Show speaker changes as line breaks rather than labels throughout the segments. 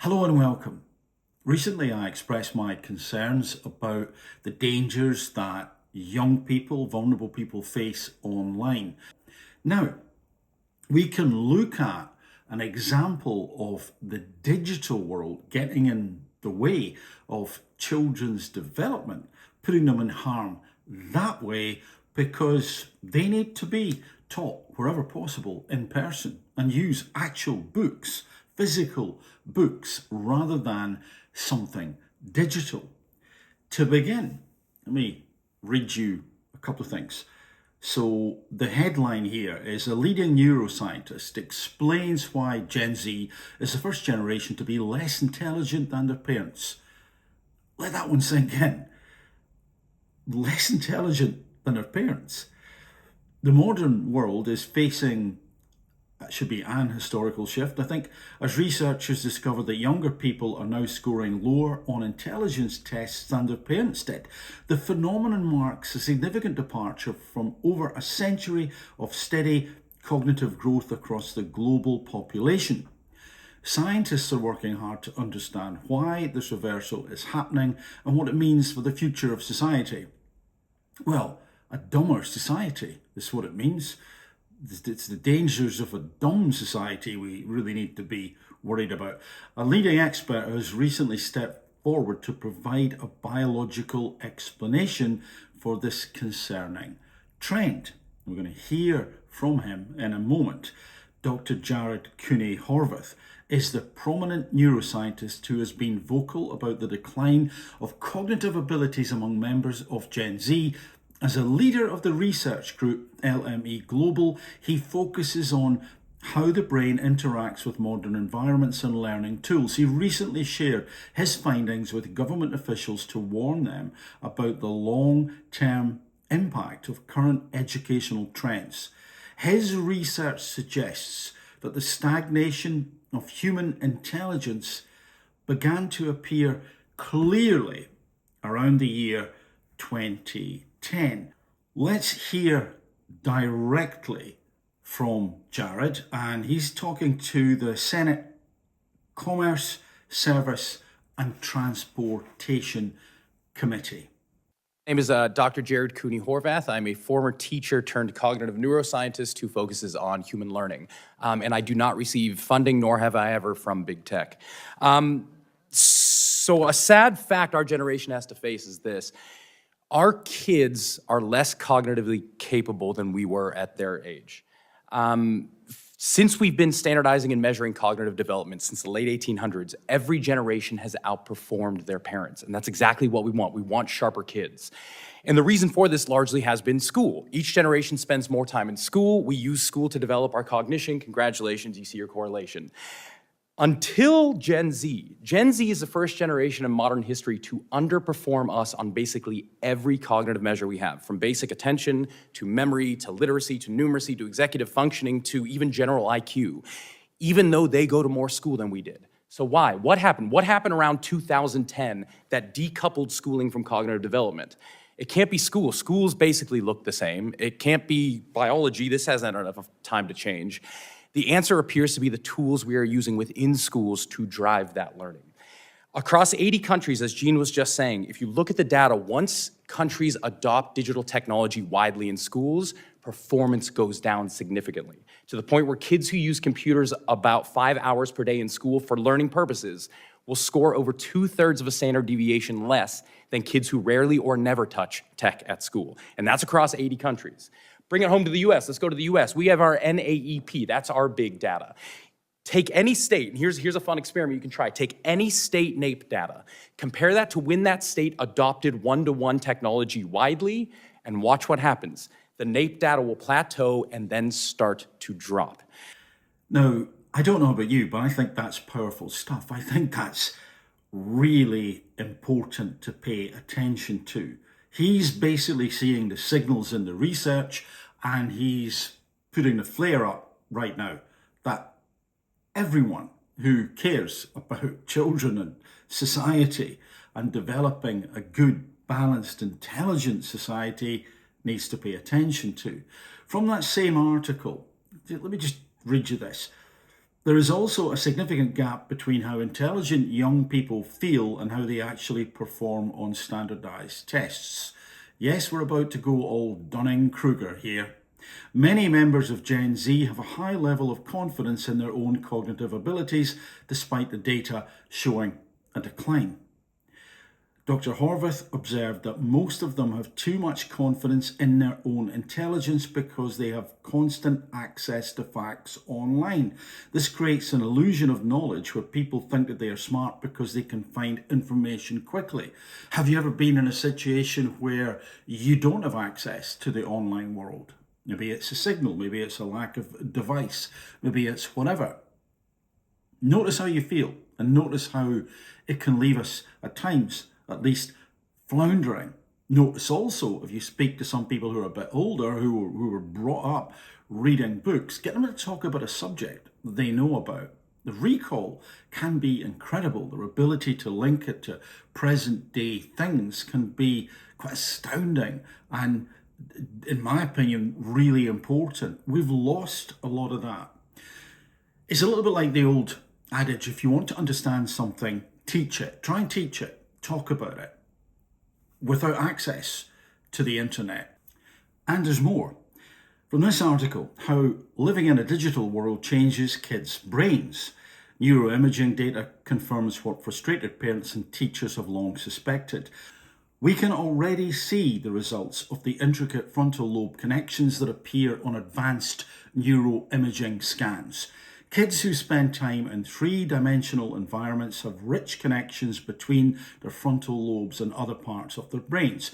Hello and welcome. Recently, I expressed my concerns about the dangers that young people, vulnerable people face online. Now, we can look at an example of the digital world getting in the way of children's development, putting them in harm that way because they need to be taught wherever possible in person and use actual books, physical books, rather than something digital. To begin, let me read you a couple of things. So the headline here is: a leading neuroscientist explains why Gen Z is the first generation to be less intelligent than their parents. Let that one sink in. Less intelligent than their parents. The modern world is facing, that should be an historical shift, I think, as researchers discover that younger people are now scoring lower on intelligence tests than their parents did. The phenomenon marks a significant departure from over a century of steady cognitive growth across the global population. Scientists are working hard to understand why this reversal is happening and what it means for the future of society. Well, a dumber society is what it means. It's the dangers of a dumb society we really need to be worried about. A leading expert has recently stepped forward to provide a biological explanation for this concerning trend. We're going to hear from him in a moment. Dr. Jared Horvath is the prominent neuroscientist who has been vocal about the decline of cognitive abilities among members of Gen Z. As a leader of the research group LME Global, he focuses on how the brain interacts with modern environments and learning tools. He recently shared his findings with government officials to warn them about the long-term impact of current educational trends. His research suggests that the stagnation of human intelligence began to appear clearly around the year 2010. Let's hear directly from Jared, and he's talking to the Senate Commerce, Service and Transportation Committee.
My name is Dr. Jared Horvath. I'm a former teacher turned cognitive neuroscientist who focuses on human learning. And I do not receive funding, nor have I ever, from big tech. So a sad fact our generation has to face is this. Our kids are less cognitively capable than we were at their age. Since we've been standardizing and measuring cognitive development since the late 1800s, every generation has outperformed their parents, and that's exactly what we want. We want sharper kids. And the reason for this largely has been school. Each generation spends more time in school. We use school to develop our cognition. Congratulations, you see your correlation. Until Gen Z is the first generation in modern history to underperform us on basically every cognitive measure we have, from basic attention, to memory, to literacy, to numeracy, to executive functioning, to even general IQ, even though they go to more school than we did. So why? What happened? What happened around 2010 that decoupled schooling from cognitive development? It can't be school. Schools basically look the same. It can't be biology. This hasn't had enough time to change. The answer appears to be the tools we are using within schools to drive that learning. Across 80 countries, as Jean was just saying, if you look at the data, once countries adopt digital technology widely in schools, performance goes down significantly, to the point where kids who use computers about 5 hours per day in school for learning purposes will score over 2/3 of a standard deviation less than kids who rarely or never touch tech at school. And that's across 80 countries. Bring it home to the US. Let's go to the US. We have our NAEP. That's our big data. Take any state, and here's a fun experiment you can try. Take any state NAEP data, compare that to when that state adopted one-to-one technology widely, and watch what happens. The NAEP data will plateau and then start to drop.
Now, I don't know about you, but I think that's powerful stuff. I think that's really important to pay attention to. He's basically seeing the signals in the research, and he's putting the flare up right now that everyone who cares about children and society and developing a good, balanced, intelligent society needs to pay attention to. From that same article, let me just read you this. There is also a significant gap between how intelligent young people feel and how they actually perform on standardized tests. Yes, we're about to go all Dunning-Kruger here. Many members of Gen Z have a high level of confidence in their own cognitive abilities, despite the data showing a decline. Dr. Horvath observed that most of them have too much confidence in their own intelligence because they have constant access to facts online. This creates an illusion of knowledge where people think that they are smart because they can find information quickly. Have you ever been in a situation where you don't have access to the online world? Maybe it's a signal, maybe it's a lack of device, maybe it's whatever. Notice how you feel and notice how it can leave us at times at least floundering. Notice also, if you speak to some people who are a bit older, who were brought up reading books, get them to talk about a subject they know about. The recall can be incredible. Their ability to link it to present day things can be quite astounding and, in my opinion, really important. We've lost a lot of that. It's a little bit like the old adage, if you want to understand something, teach it. Try and teach it. Talk about it without access to the internet. And there's more. From this article, how living in a digital world changes kids' brains. Neuroimaging data confirms what frustrated parents and teachers have long suspected. We can already see the results of the intricate frontal lobe connections that appear on advanced neuroimaging scans. Kids who spend time in three-dimensional environments have rich connections between their frontal lobes and other parts of their brains.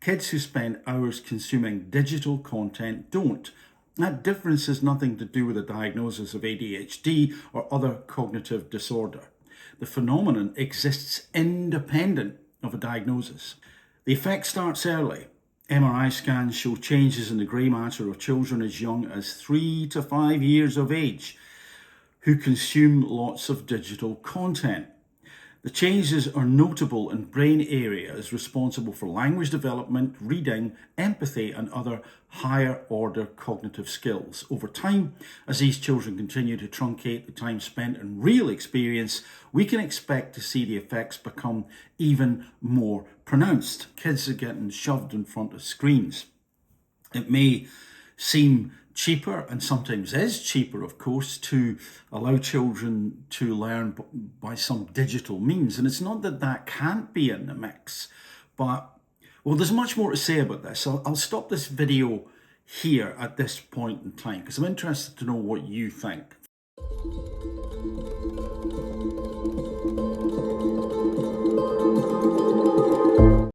Kids who spend hours consuming digital content don't. That difference has nothing to do with a diagnosis of ADHD or other cognitive disorder. The phenomenon exists independent of a diagnosis. The effect starts early. MRI scans show changes in the grey matter of children as young as 3 to 5 years of age who consume lots of digital content. The changes are notable in brain areas responsible for language development, reading, empathy, and other higher order cognitive skills. Over time, as these children continue to truncate the time spent in real experience, we can expect to see the effects become even more pronounced. Kids are getting shoved in front of screens. It may seem cheaper, and sometimes is cheaper, of course, to allow children to learn by some digital means. And it's not that that can't be in the mix, but, well, there's much more to say about this. So I'll stop this video here at this point in time because I'm interested to know what you think.